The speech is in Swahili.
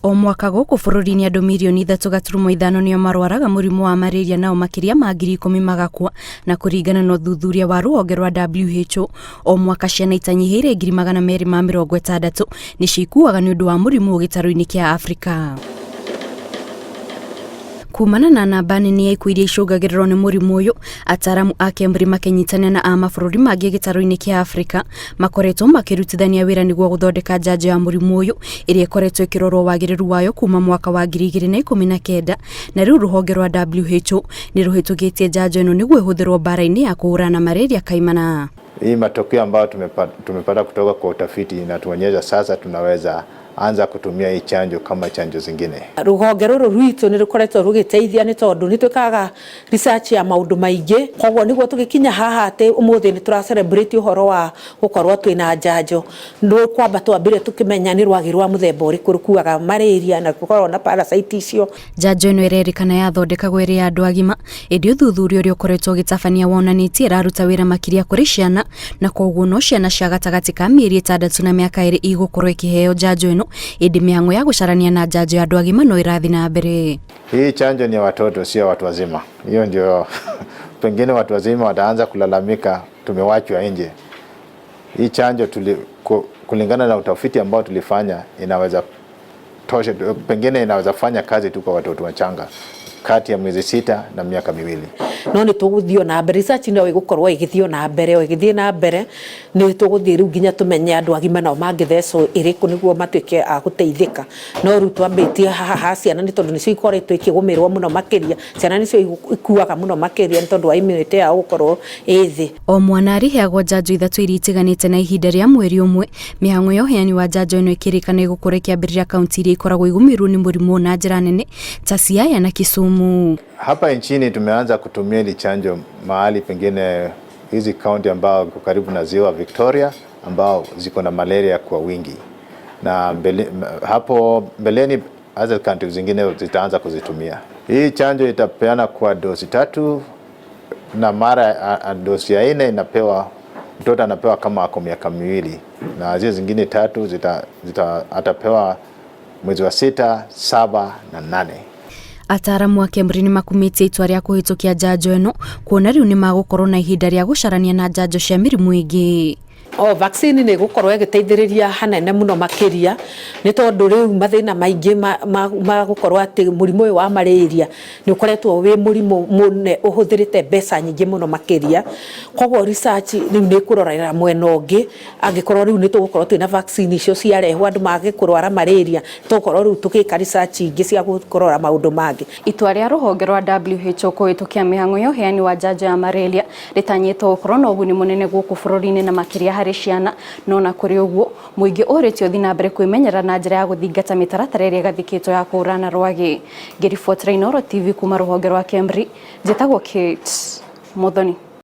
O mwaka gũkũ bũrũri-inĩ andũ mirioni 3.5 nĩo marwaraga mũrimũ wa malaria, nao makĩria ma 10,000 magakua, na kũringana na ũthuthuria wa rũhonge rwa WHO, o mwaka ciana itanyihĩire 260 nĩcio ikuaga nĩ ũndũ wa mũrimũ gĩtarũ-inĩ kĩa Afrika. Kumana na namba nene ya ikuũ iria icũngagĩrĩrwo nĩ mũrimũ ũyũ, ataaramu a KEMRI makĩnyitana na a mabũrũri mangĩ gĩtarũ-inĩ kĩa Afrika makoretwo makĩrutithania wĩra nĩguo gũthondeka njanjo ya mũrimũ ũyũ, ĩrĩa ĩkoretwo ĩkĩrorwo wagĩrĩru wayo kuma mwaka wa 2019, na rĩu rũhonge rwa WHO nĩ rũhĩtũkĩtie njanjo ĩno nĩguo ĩhũthĩrwo mbara-inĩ ya kũhũrana na malaria kaimana. Hii matokeo ambayo tumepata kutoka kwa utafiti inatuonyesha sasa tunaweza anza kutumia hii chanjo kama chanjo zingine. Rũhonge rũrũ rwitũ nĩ rũkoretwo rũgĩteithia nĩ tondũ nĩ twĩkaga research ya maũndũ maingĩ, koguo nĩguo tũgĩkinya haha atĩ ũmũthĩ nĩ tũra celebrate ũhoro wa gũkorwo twĩna njanjo. Nĩ kwamba twambire tũkĩmenya nĩ rwagĩ rwa mũthemba ũrĩkũ rũkuaga malaria na gũkorwo na parasite icio. Njanjo ĩno ĩrerĩkana yathondekagwo ĩrĩ ya andũ agima, ĩndĩ ũthuthuria ũrĩa ũkoretwo ũgĩtabania wonanĩtie ĩraruta wĩra makĩria kũrĩ ciana, na koguo no ciana cia gatagatĩ ka mĩeri 6 na mĩaka 2 igũkorwo ikĩheo njanjo ĩno, ĩndĩ mĩhang'o ya gũcarania na njanjo ya andũ agima no ĩrathiĩ na mbere. Hii chanjo ni ya watoto, sio watu wazima. Hiyo ndio pengine watu wazima wataanza kulalamika tumewachwa nje. Hii chanjo kulingana na utafiti ambao tulifanya inaweza tosha, pengine inaweza fanya kazi tu kwa watoto wachanga kati ya miezi 6 na miaka 2. No nĩ tũgũthio na mbere, research no ĩgũkorwo ĩgĩthio na mbere, ĩgĩthie na mbere nĩ tũgũthie rĩu nginya tũmenye andũ agima nao mangĩthecwo ĩrĩkũ nĩguo matuĩke a gũteithĩka. No rĩu twambĩtie haha ciana nĩ tondũ nĩcio ikoretwo ikĩgũmĩrwo mũno makĩria, ciana nĩcio ikuaga mũno makĩria nĩ tondũ wa immunity yao gũkorwo ĩ thĩ. O mwana arĩheagwo njanjo 3 iria itiganĩte na ihinda rĩa mweri ũmwe. Mĩhang'o ya ũheani wa njanjo ĩno ĩkĩrĩkana ĩgũkorwo ĩkĩambĩrĩria kaunti iria ikoragwo igũmĩrwo nĩ mũrimũ na njĩra nene ta Siaya na Kisumu. Hapa nchini tumeanza kutumia hili chanjo mahali pengine hizi kaunti ambao karibu na ziwa Victoria ambao ziko na malaria kwa wingi, na hapo mbeleni other countries zingine zitaanza kuzitumia. Hii chanjo itapeana kwa dosi 3 na mara dosi ya 4 inapewa mtoto anapewa kama ako miaka 2, na zile zingine 3 atapewa mwezi wa 6, 7 na 8. Ataaramu a KEMRI nĩ makumĩtie itua rĩa kũhĩtũkia njanjo ĩno, kuona rĩu nĩ magũkorwo na ihinda rĩa gũcarania na njanjo cia mĩrimũ ĩngĩ. Vaccine nĩ gũkorwo ĩgĩteithĩrĩria hanene mũno makĩria nĩ tondũ rĩu mathĩna maingĩ magũkorwo atĩ mũrimũ ũyũ wa malaria nĩ ũkoretwo wĩ mũrimũ mũne ũhũthĩrĩte mbeca nyingĩ mũno makĩria, koguo research rĩu nĩ kũrorera mwena ũngĩ, angĩkorwo rĩu nĩ tũgũkorwo twĩna vaccine icio ciarehwo andũ mage kũrwara malaria, tũgũkorwo rĩu tũgĩka research ingĩ cia kũrora maũndũ mangĩ. Itua rĩa rũhonge rwa WHO kũhĩtũkia mĩhang'o ya ũheani wa njanjo ya malaria rĩtanyĩtwo gũkorwo na ũguni mũnene gũkũ bũrũri-inĩ na makĩria harĩ ciana, no na kũrĩ ũguo mũingĩ ũrĩtio thiĩ na mbere kwĩmenyera na njĩra ya gũthingata mĩtaratara ĩrĩa ĩgathĩkĩtwo ya kũhũrana na rwagĩ. Ngĩribotera Inooro TV kuma rũhonge rwa KEMRI, njĩtagwo Kate Muthoni.